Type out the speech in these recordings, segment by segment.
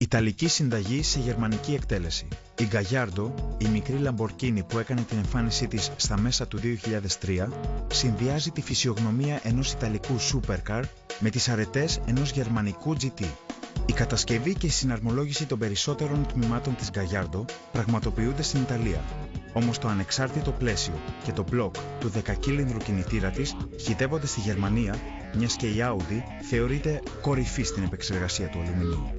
Ιταλική συνταγή σε γερμανική εκτέλεση. Η Gallardo, η μικρή Lamborghini που έκανε την εμφάνισή της στα μέσα του 2003, συνδυάζει τη φυσιογνωμία ενός Ιταλικού supercar με τις αρετές ενός γερμανικού GT. Η κατασκευή και η συναρμολόγηση των περισσότερων τμήματων της Gallardo πραγματοποιούνται στην Ιταλία. Όμως το ανεξάρτητο πλαίσιο και το μπλοκ του 10κύλινδρου κινητήρα της χυτεύονται στη Γερμανία, μιας και η Audi θεωρείται κορυφή στην επεξεργασία του αλουμινίου.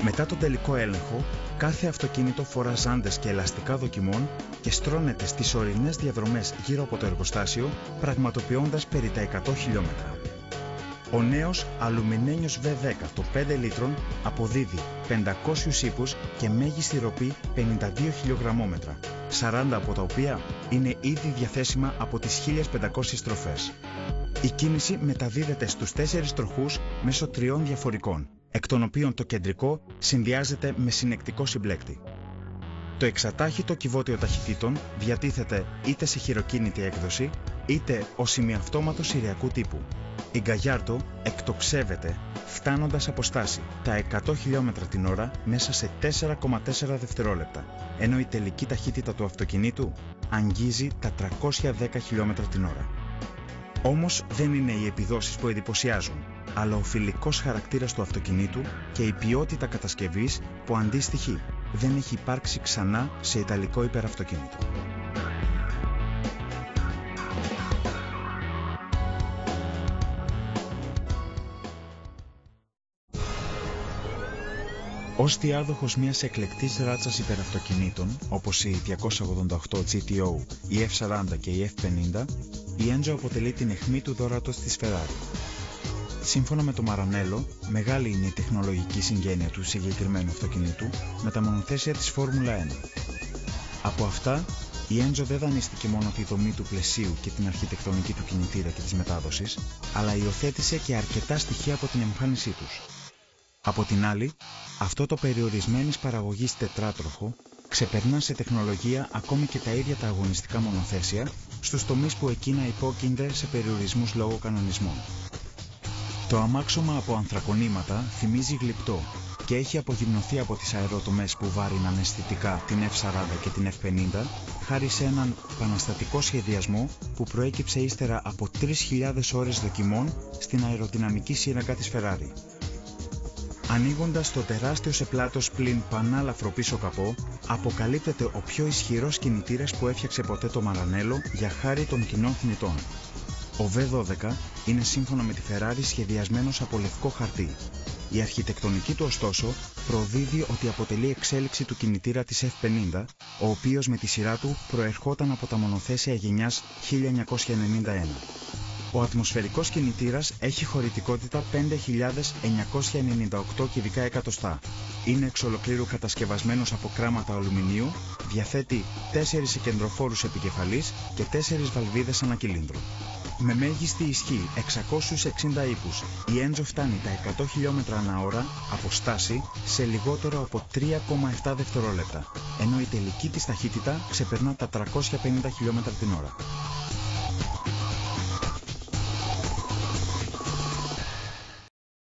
Μετά τον τελικό έλεγχο, κάθε αυτοκίνητο φορά ζάντες και ελαστικά δοκιμών και στρώνεται στις ορεινές διαδρομές γύρω από το εργοστάσιο, πραγματοποιώντας περί τα 100 χιλιόμετρα. Ο νέος αλουμινένιος V10 των 5 λίτρων αποδίδει 500 ύπους και μέγιστη ροπή 52 χιλιογραμμόμετρα, 40 από τα οποία είναι ήδη διαθέσιμα από τις 1500 στροφές. Η κίνηση μεταδίδεται στους 4 τροχούς μέσω 3 διαφορικών, εκ των οποίων το κεντρικό συνδυάζεται με συνεκτικό συμπλέκτη. Το εξατάχυτο κυβότιο ταχυτήτων διατίθεται είτε σε χειροκίνητη έκδοση, είτε ως ημιαυτόματο σηριακού τύπου. Η Gallardo εκτοξεύεται φτάνοντας από στάση τα 100 χιλιόμετρα την ώρα μέσα σε 4,4 δευτερόλεπτα, ενώ η τελική ταχύτητα του αυτοκινήτου αγγίζει τα 310 χιλιόμετρα την ώρα. Όμως δεν είναι οι επιδόσεις που εντυπωσιάζουν, αλλά ο φιλικός χαρακτήρας του αυτοκινήτου και η ποιότητα κατασκευής που αντίστοιχη δεν έχει υπάρξει ξανά σε ιταλικό υπεραυτοκίνητο. Ως διάδοχος μιας εκλεκτής ράτσας υπεραυτοκινήτων, όπως η 288 GTO, η F40 και η F50, η Enzo αποτελεί την αιχμή του δώρατος της Ferrari. Σύμφωνα με το Maranello, μεγάλη είναι η τεχνολογική συγγένεια του συγκεκριμένου αυτοκινήτου με τα μονοθέσια της Φόρμουλα 1. Από αυτά, η Enzo δεν δανείστηκε μόνο τη δομή του πλαισίου και την αρχιτεκτονική του κινητήρα και της μετάδοσης, αλλά υιοθέτησε και αρκετά στοιχεία από την εμφάνισή τους. Από την άλλη, αυτό το περιορισμένης παραγωγής τετράτροχο ξεπερνά σε τεχνολογία ακόμη και τα ίδια τα αγωνιστικά μονοθέσια στους τομείς που εκείνα υπόκεινται σε περιορισμούς λόγω κανονισμών. Το αμάξωμα από ανθρακονήματα θυμίζει γλυπτό και έχει απογυμνωθεί από τις αεροτομές που βάριναν αισθητικά την F40 και την F50 χάρη σε έναν επαναστατικό σχεδιασμό που προέκυψε ύστερα από 3.000 ώρες δοκιμών στην αεροδυναμική σύραγγα της Ferrari. Ανοίγοντας το τεράστιο σε πλάτος πλην πανάλαφρο πίσω καπό, αποκαλύπτεται ο πιο ισχυρός κινητήρας που έφτιαξε ποτέ το Maranello για χάρη των κοινών θνητών. Ο V12 είναι σύμφωνα με τη Ferrari σχεδιασμένος από λευκό χαρτί. Η αρχιτεκτονική του ωστόσο προδίδει ότι αποτελεί εξέλιξη του κινητήρα της F50, ο οποίος με τη σειρά του προερχόταν από τα μονοθέσια γενιάς 1991. Ο ατμοσφαιρικός κινητήρας έχει χωρητικότητα 5.998 κυβικά εκατοστά. Είναι εξ ολοκλήρου κατασκευασμένος από κράματα αλουμινίου, διαθέτει 4 συγκεντροφόρους επικεφαλής και 4 βαλβίδες ανακυλίνδρου. Με μέγιστη ισχύ 660 ύπους, η Enzo φτάνει τα 100 χιλιόμετρα ανά ώρα από στάση σε λιγότερο από 3,7 δευτερόλεπτα, ενώ η τελική της ταχύτητα ξεπερνά τα 350 χιλιόμετρα την ώρα.